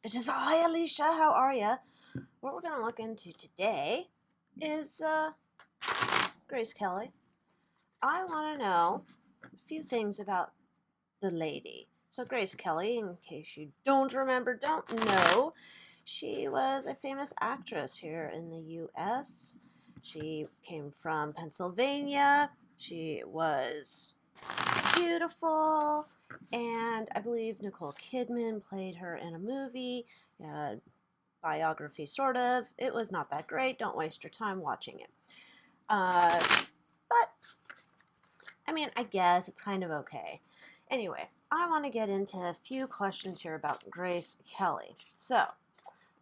It is I, Alycia. How are ya? What we're gonna look into today is Grace Kelly. I want to know a few things about the lady. So Grace Kelly, in case you don't remember, don't know, she was a famous actress here in the U.S. She came from Pennsylvania. She was beautiful, and I believe Nicole Kidman played her in a movie. Biography, sort of. It was not that great. Don't waste your time watching it. But, I mean, I guess it's kind of okay. Anyway, I want to get into a few questions here about Grace Kelly. So,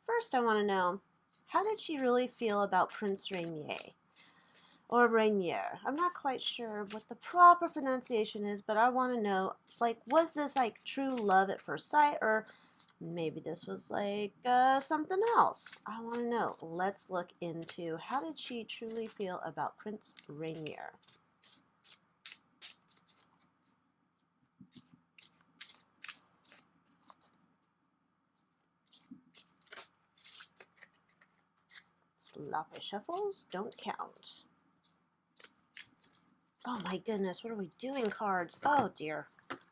first I want to know, how did she really feel about Prince Rainier? Or Rainier. I'm not quite sure what the proper pronunciation is, but I want to know, like, was this like true love at first sight, or maybe this was like something else? I want to know. Let's look into, how did she truly feel about Prince Rainier? Sloppy shuffles don't count. Oh my goodness, what are we doing, cards? Oh dear.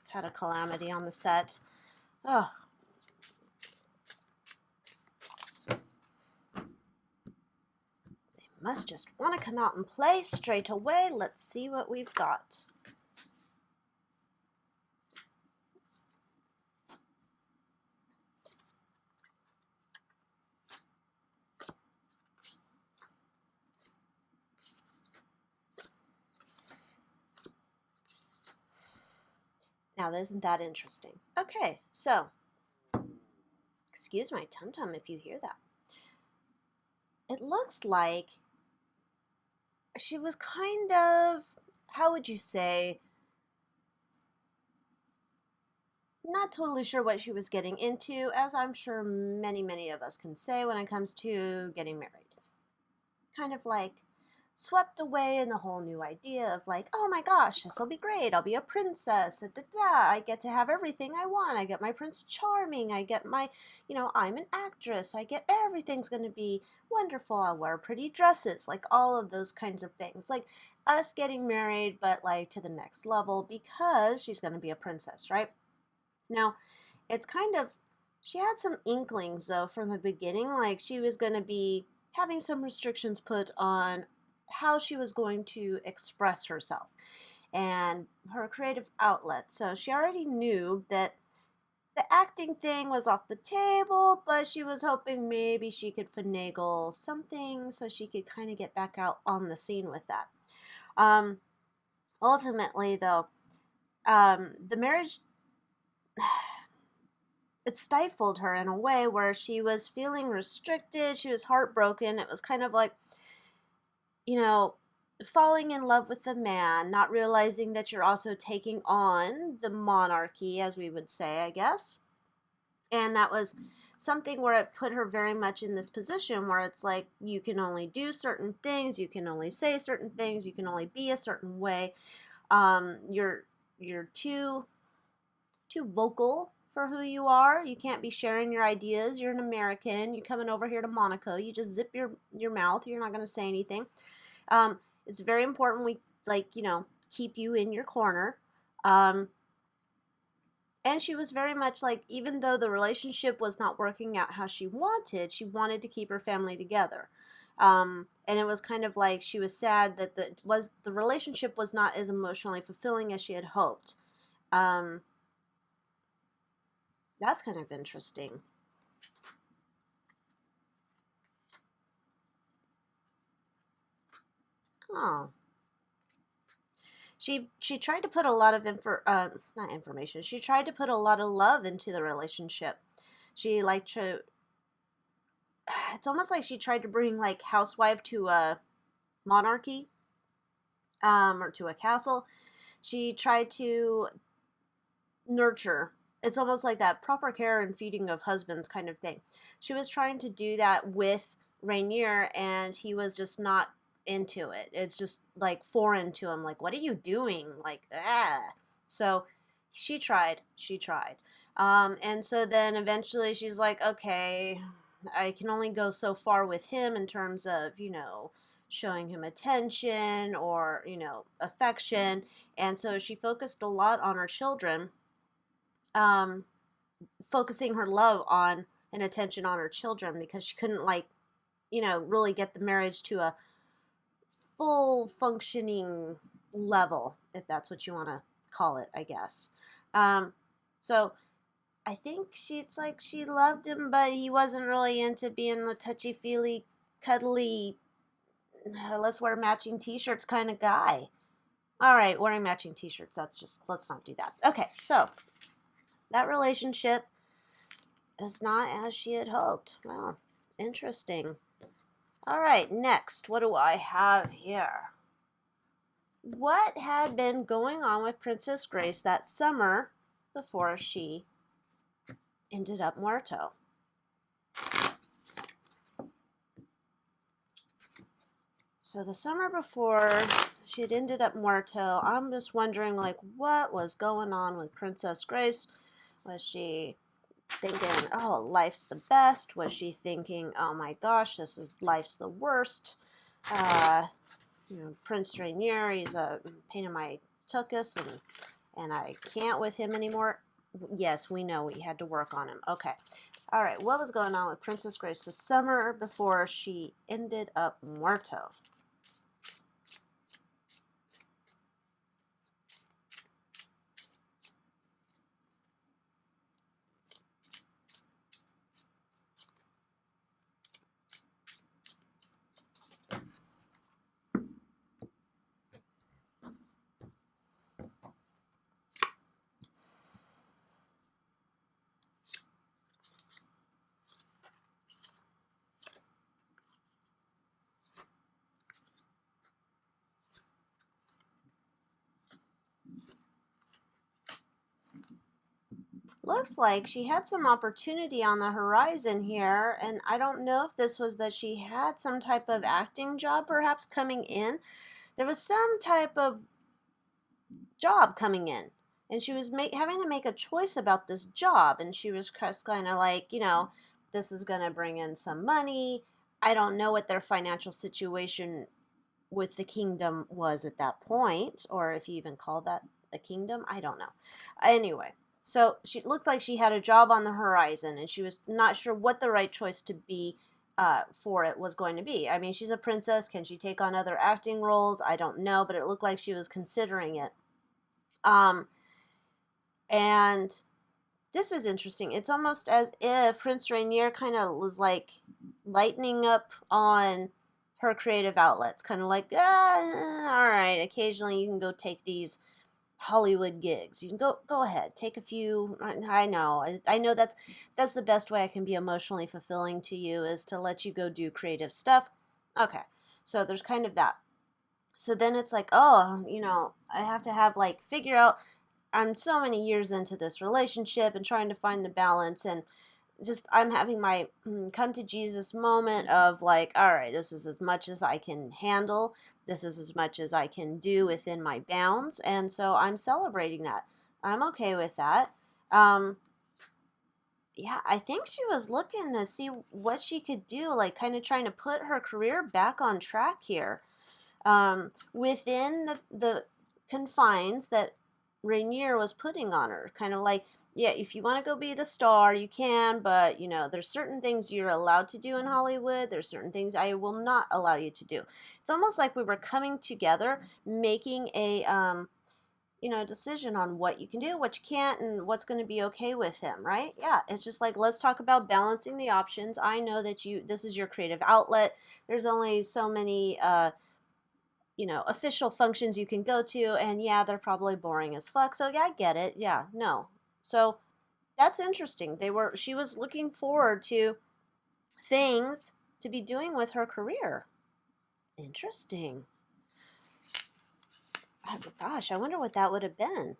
Had a calamity on the set. Oh. They must just want to come out and play straight away. Let's see what we've got. Now, isn't that interesting? Okay, so, excuse my tum-tum if you hear that. It looks like she was kind of, how would you say, not totally sure what she was getting into, as I'm sure many of us can say when it comes to getting married. Kind of like swept away in the whole new idea of like, oh my gosh, this will be great. I'll be a princess. Da, da, da. I get to have everything I want. I get my Prince Charming. I get my, I'm an actress. I get everything's going to be wonderful. I'll wear pretty dresses. Like all of those kinds of things. Like us getting married, but like to the next level because she's going to be a princess, right? Now, it's kind of, she had some inklings though from the beginning. Like she was going to be having some restrictions put on how she was going to express herself and her creative outlet. So she already knew that the acting thing was off the table, but she was hoping maybe she could finagle something so she could kind of get back out on the scene with that. Ultimately, though, the marriage, it stifled her in a way where she was feeling restricted. She was heartbroken. It was kind of like, falling in love with the man, not realizing that you're also taking on the monarchy, as we would say, I guess. And that was something where it put her very much in this position where it's like, you can only do certain things, you can only say certain things, you can only be a certain way. You're too vocal for who you are. You can't be sharing your ideas. You're an American. You're coming over here to Monaco. You just zip your mouth. You're not going to say anything. It's very important we, keep you in your corner. And she was very much like, even though the relationship was not working out how she wanted to keep her family together. And it was kind of like she was sad that the relationship was not as emotionally fulfilling as she had hoped. That's kind of interesting. Oh. She tried to put a lot of not information. She tried to put a lot of love into the relationship. She liked to. It's almost like she tried to bring like housewife to a monarchy, or to a castle. She tried to nurture. It's almost like that proper care and feeding of husbands kind of thing. She was trying to do that with Rainier, and he was just not into it. It's just like foreign to him. Like, what are you doing? Like, ah. So she tried. And so then eventually she's like, okay, I can only go so far with him in terms of, showing him attention or, affection. And so she focused a lot on her children, um, focusing her love on and attention on her children because she couldn't, like, really get the marriage to a full functioning level, if that's what you want to call it, I guess. So I think she's like, she loved him, but he wasn't really into being the touchy-feely, cuddly, let's wear matching t-shirts kind of guy. All right, wearing matching t-shirts, let's not do that. Okay, so that relationship is not as she had hoped. Well, interesting. All right, next, what do I have here? What had been going on with Princess Grace that summer before she ended up muerto? So the summer before she had ended up muerto, I'm just wondering, like, what was going on with Princess Grace? Was she thinking, oh, life's the best? Was she thinking, oh my gosh, life's the worst? Prince Rainier, he's a pain in my tuchus, and I can't with him anymore. Yes, we know we had to work on him. Okay. All right, what was going on with Princess Grace the summer before she ended up muerto? Looks like she had some opportunity on the horizon here, and I don't know if this was that she had some type of acting job perhaps coming in. There was some type of job coming in, and she was having to make a choice about this job, and she was just kind of like, this is going to bring in some money. I don't know what their financial situation with the kingdom was at that point, or if you even call that a kingdom. I don't know. Anyway, so she looked like she had a job on the horizon, and she was not sure what the right choice to be for it was going to be. I mean, she's a princess. Can she take on other acting roles? I don't know, but it looked like she was considering it. And this is interesting. It's almost as if Prince Rainier kind of was like lightening up on her creative outlets, kind of like, all right, occasionally you can go take these Hollywood gigs. You can go ahead, take a few. I know that's the best way I can be emotionally fulfilling to you, is to let you go do creative stuff. Okay, so there's kind of that. So then it's like, oh, I have to have, like, figure out, I'm so many years into this relationship and trying to find the balance, and just I'm having my come to Jesus moment of like, all right, this is as much as I can handle. This is as much as I can do within my bounds, and so I'm celebrating that. I'm okay with that. Yeah, I think she was looking to see what she could do, like kind of trying to put her career back on track here, within the confines that Rainier was putting on her. Kind of like, yeah, if you want to go be the star, you can, but there's certain things you're allowed to do in Hollywood. There's certain things I will not allow you to do. It's almost like we were coming together, making a decision on what you can do, what you can't, and what's going to be okay with him, right? Yeah, it's just like, let's talk about balancing the options. I know that this is your creative outlet. There's only so many official functions you can go to, and yeah, they're probably boring as fuck. So yeah, I get it. Yeah, no. So that's interesting. She was looking forward to things to be doing with her career. Interesting. Gosh, I wonder what that would have been.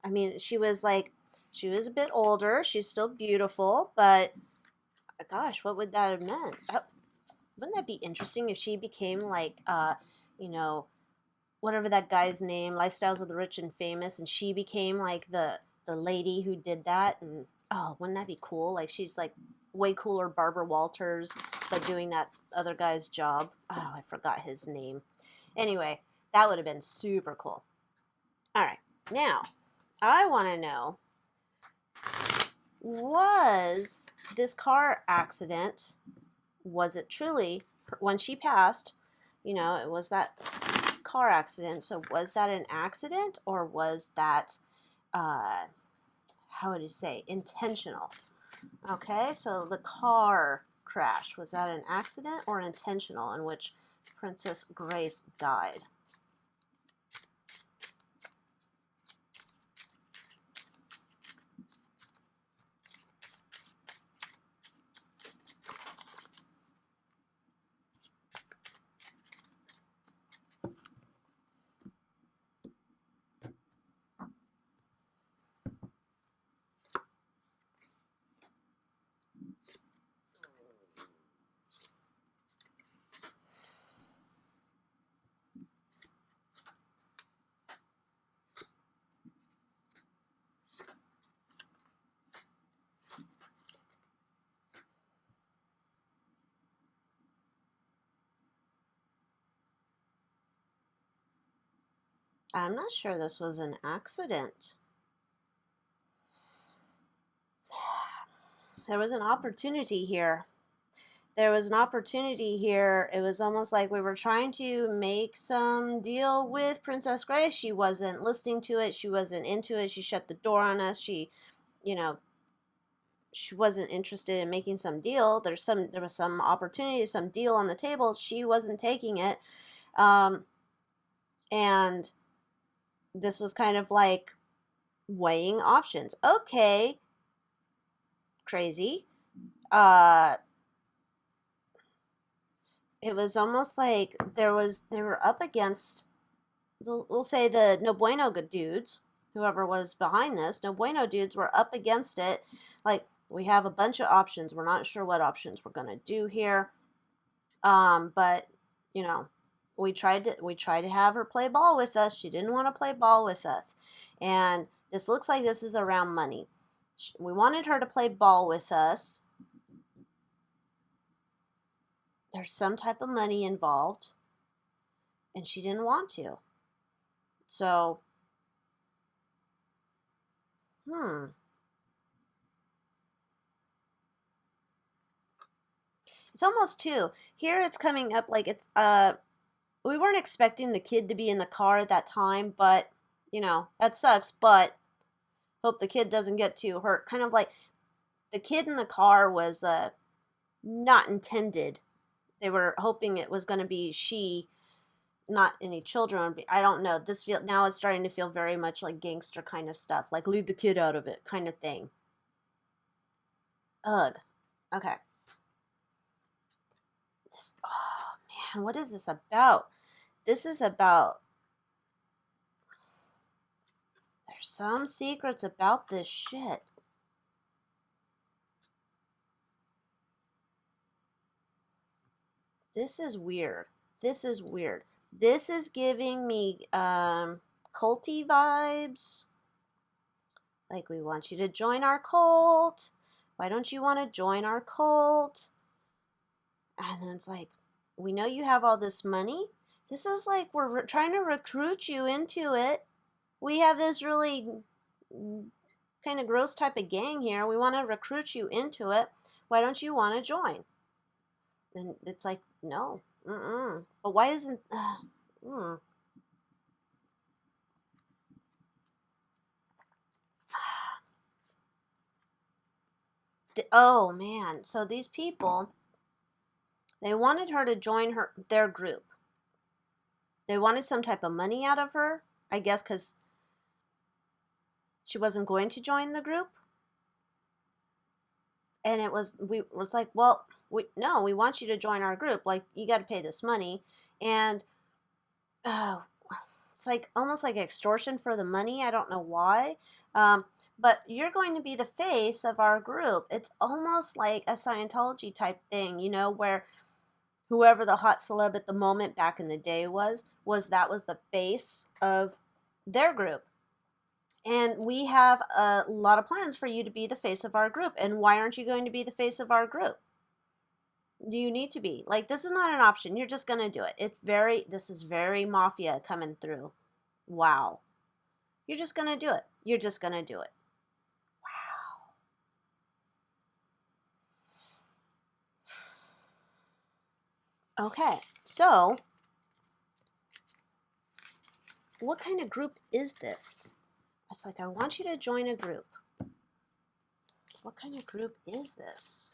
I mean, she was a bit older. She's still beautiful, but gosh, what would that have meant? Wouldn't that be interesting if she became like, whatever that guy's name, Lifestyles of the Rich and Famous, and she became like the the lady who did that. And oh, wouldn't that be cool? Like she's like way cooler Barbara Walters, like doing that other guy's job. Oh, I forgot his name. Anyway, that would have been super cool. All right, now I want to know, was this car accident, was it truly, when she passed, it was that car accident. So was that an accident, or was that, how would you say, intentional? Okay, so the car crash, was that an accident or intentional in which Princess Grace died? I'm not sure this was an accident. There was an opportunity here. There was an opportunity here. It was almost like we were trying to make some deal with Princess Grace. She wasn't listening to it. She wasn't into it. She shut the door on us. She wasn't interested in making some deal. There was some opportunity, some deal on the table. She wasn't taking it. And this was kind of like weighing options. Okay, crazy. It was almost like they were up against, we'll say, the No Bueno dudes, whoever was behind this. No Bueno dudes were up against it. Like, we have a bunch of options. We're not sure what options we're gonna do here. But we tried to have her play ball with us. She didn't want to play ball with us, and this looks like this is around money. We wanted her to play ball with us. There's some type of money involved, and she didn't want to. So, it's almost two. Here it's coming up like it's, we weren't expecting the kid to be in the car at that time, but, that sucks, but hope the kid doesn't get too hurt. Kind of like the kid in the car was not intended. They were hoping it was going to be she, not any children. I don't know. Now it's starting to feel very much like gangster kind of stuff, like leave the kid out of it kind of thing. Ugh. Okay. Oh man, what is this about? This is about, there's some secrets about this shit. This is weird. This is weird. This is giving me culty vibes. Like, we want you to join our cult. Why don't you want to join our cult? And then it's like, we know you have all this money. This is like we're trying to recruit you into it. We have this really kind of gross type of gang here. We want to recruit you into it. Why don't you want to join? And it's like, no. But why isn't... Oh, man. So these people, they wanted her to join their group. They wanted some type of money out of her, I guess, because she wasn't going to join the group. And it was like, well, we want you to join our group. Like, you got to pay this money. And it's like almost like extortion for the money. I don't know why. But you're going to be the face of our group. It's almost like a Scientology type thing, where whoever the hot celeb at the moment back in the day was the face of their group. And we have a lot of plans for you to be the face of our group. And why aren't you going to be the face of our group? You need to be. Like, this is not an option. You're just going to do it. This is very mafia coming through. Wow. You're just going to do it. You're just going to do it. Wow. Okay, so what kind of group is this? It's like, I want you to join a group. What kind of group is this?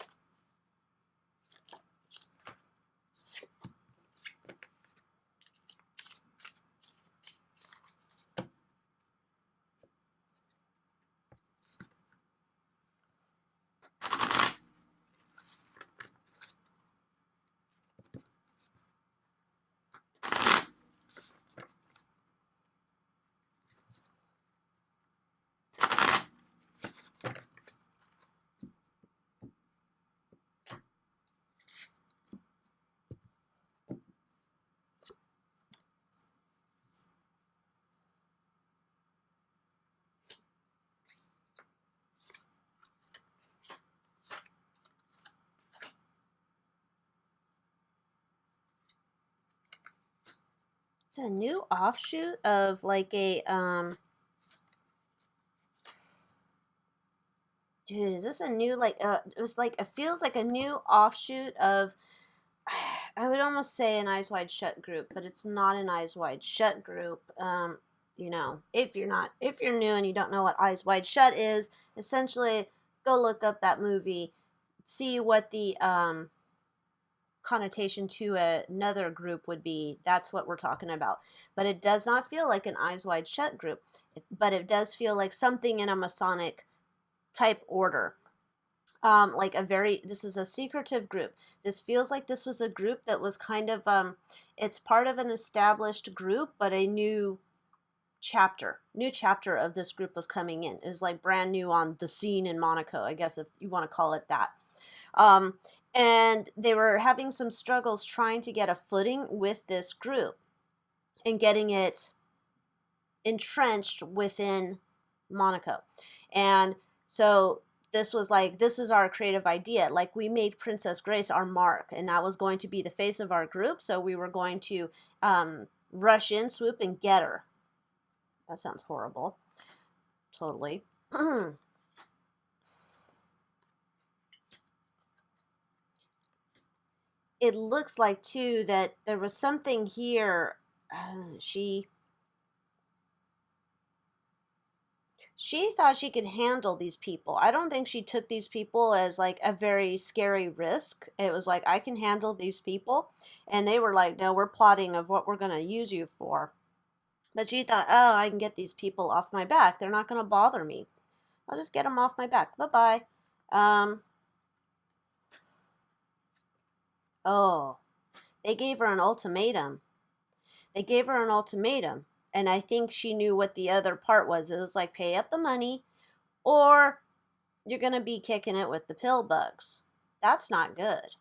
It's a new offshoot of like a, dude, is this a new, like, it feels like a new offshoot of, I would almost say an Eyes Wide Shut group, but it's not an Eyes Wide Shut group. You know, if you're new and you don't know what Eyes Wide Shut is, essentially go look up that movie, see what the, connotation to another group would be. That's what we're talking about. But it does not feel like an Eyes Wide Shut group, but it does feel like something in a Masonic type order. This is a secretive group. This feels like this was a group that was kind of, it's part of an established group, but a new chapter of this group was coming in. It was like brand new on the scene in Monaco, I guess, if you want to call it that. And they were having some struggles trying to get a footing with this group and getting it entrenched within Monaco. And so this was like, this is our creative idea. Like, we made Princess Grace our mark, and that was going to be the face of our group. So we were going to rush in, swoop, and get her. That sounds horrible. Totally. It looks like, too, that there was something here. She thought she could handle these people. I don't think she took these people as like a very scary risk. It was like, I can handle these people. And they were like, no, we're plotting of what we're going to use you for. But she thought, oh, I can get these people off my back. They're not going to bother me. I'll just get them off my back. Bye-bye. Oh, they gave her an ultimatum. And I think she knew what the other part was. It was like, pay up the money, or you're going to be kicking it with the pill bugs. That's not good.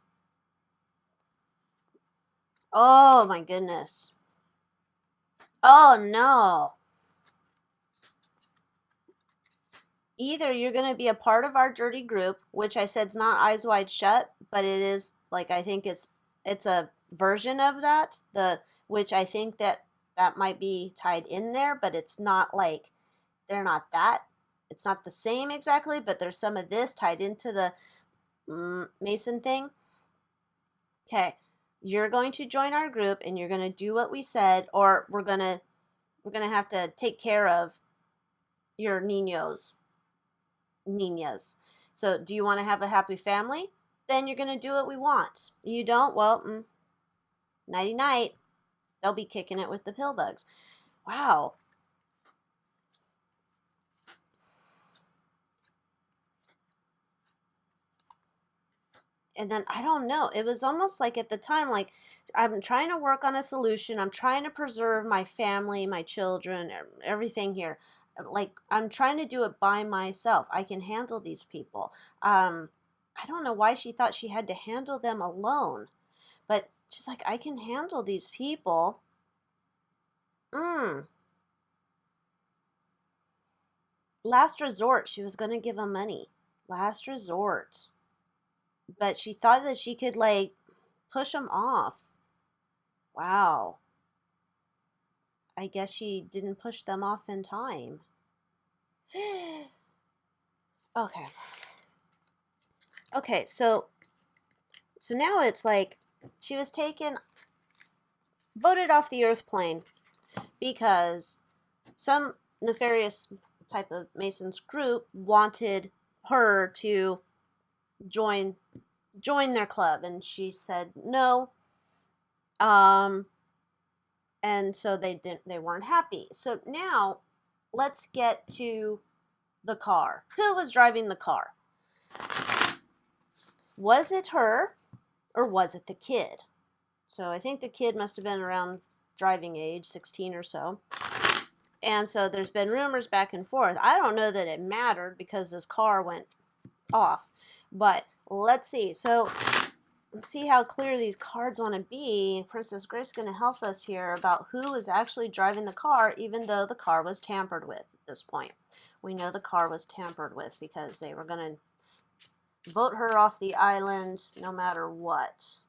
Oh, my goodness. Oh, no. Either you're going to be a part of our dirty group, which I said is not Eyes Wide Shut, but it is, like, I think it's a version of that, which I think that might be tied in there, but it's not like, they're not that. It's not the same exactly, but there's some of this tied into the Mason thing. Okay, you're going to join our group, and you're going to do what we said, or we're going to have to take care of your niñas. So do you want to have a happy family? Then you're going to do what we want. You don't? Well, nighty night. They'll be kicking it with the pill bugs. Wow. And then, I don't know, it was almost like at the time, like, I'm trying to work on a solution. I'm trying to preserve my family, my children, everything here. Like, I'm trying to do it by myself. I can handle these people. I don't know why she thought she had to handle them alone. But she's like, I can handle these people. Last resort. She was going to give him money. Last resort. But she thought that she could, like, push him off. Wow. I guess she didn't push them off in time. Okay. Okay, so now it's like she was voted off the Earth plane because some nefarious type of Masons group wanted her to join their club, and she said no. And so they weren't happy. So now let's get to the car. Who was driving the car? Was it her or was it the kid? So I think the kid must have been around driving age, 16 or so. And so there's been rumors back and forth. I don't know that it mattered because this car went off. But let's see. So let's see how clear these cards want to be. Princess Grace is going to help us here about who is actually driving the car, even though the car was tampered with at this point. We know the car was tampered with because they were going to vote her off the island no matter what.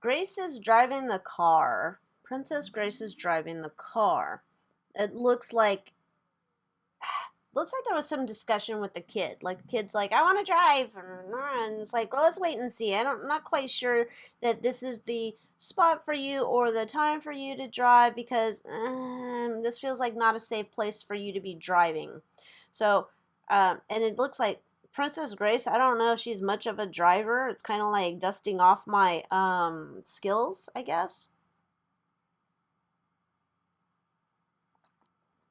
Grace is driving the car. Princess Grace is driving the car. It looks like there was some discussion with the kid. Like, the kid's like, I want to drive. And it's like, well, let's wait and see. I'm not quite sure that this is the spot for you or the time for you to drive because this feels like not a safe place for you to be driving. So, and it looks like Princess Grace, I don't know if she's much of a driver. It's kind of like dusting off my skills, I guess.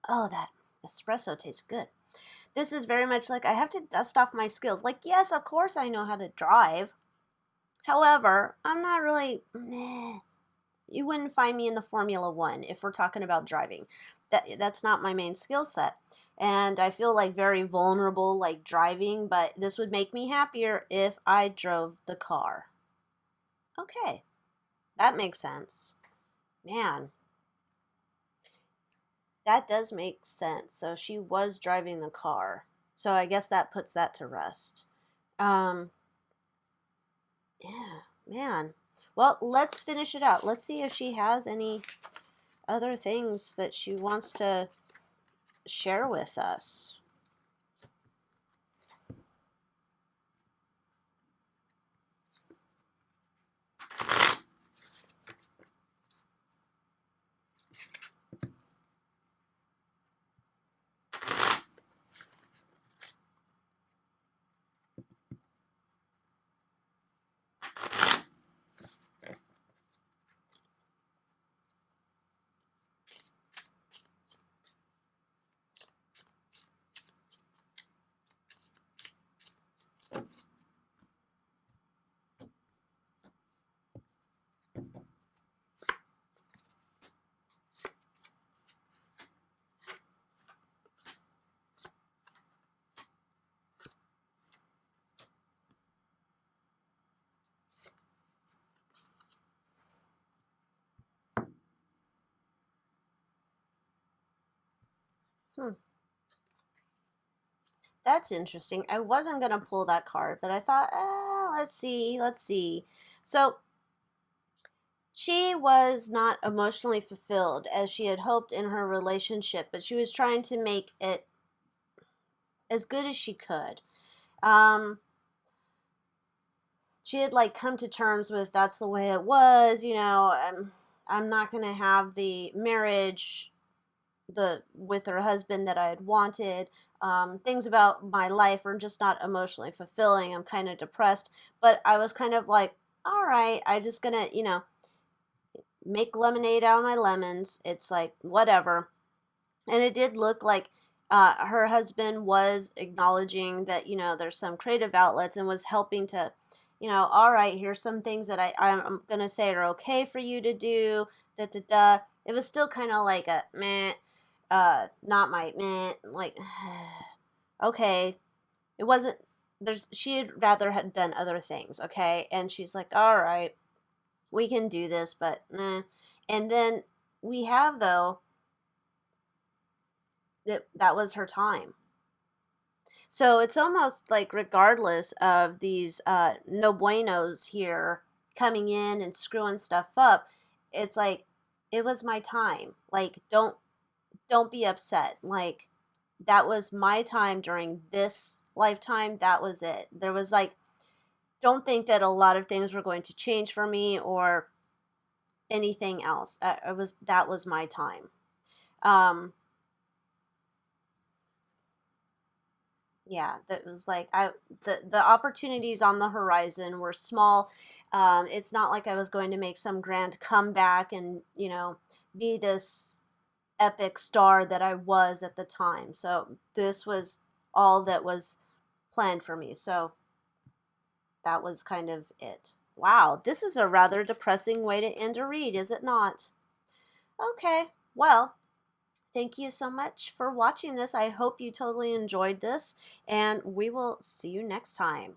Oh, that espresso tastes good. This is very much like I have to dust off my skills. Like, yes, of course I know how to drive. However, I'm not really... You wouldn't find me in the Formula One if we're talking about driving. That's not my main skill set. And I feel like very vulnerable, like driving, but this would make me happier if I drove the car. Okay, that makes sense. Man, that does make sense. So she was driving the car. So I guess that puts that to rest. Yeah, man. Well, let's finish it out. Let's see if she has any other things that she wants to share with us. That's interesting. I wasn't going to pull that card, but I thought, let's see. So she was not emotionally fulfilled as she had hoped in her relationship, but she was trying to make it as good as she could. She had like come to terms with that's the way it was, I'm not going to have the marriage with her husband that I had wanted. Things about my life are just not emotionally fulfilling. I'm kind of depressed, but I was kind of like, all right, I just gonna, make lemonade out of my lemons. It's like whatever. And it did look like her husband was acknowledging that there's some creative outlets and was helping to, all right, here's some things that I'm gonna say are okay for you to do. Da da da. It was still kind of like a meh, not my meh, like okay. It wasn't. She'd rather had done other things, okay, and she's like, all right, we can do this, but nah. And then we have though that was her time. So it's almost like regardless of these no buenos here coming in and screwing stuff up, it's like it was my time. Like don't be upset. Like that was my time during this lifetime. That was it. There was like don't think that a lot of things were going to change for me or anything else. That was my time. Um, yeah, that was like the opportunities on the horizon were small. It's not like I was going to make some grand comeback and be this epic star that I was at the time. So this was all that was planned for me. So that was kind of it. Wow, this is a rather depressing way to end a read, is it not? Okay, well, thank you so much for watching this. I hope you totally enjoyed this, and we will see you next time.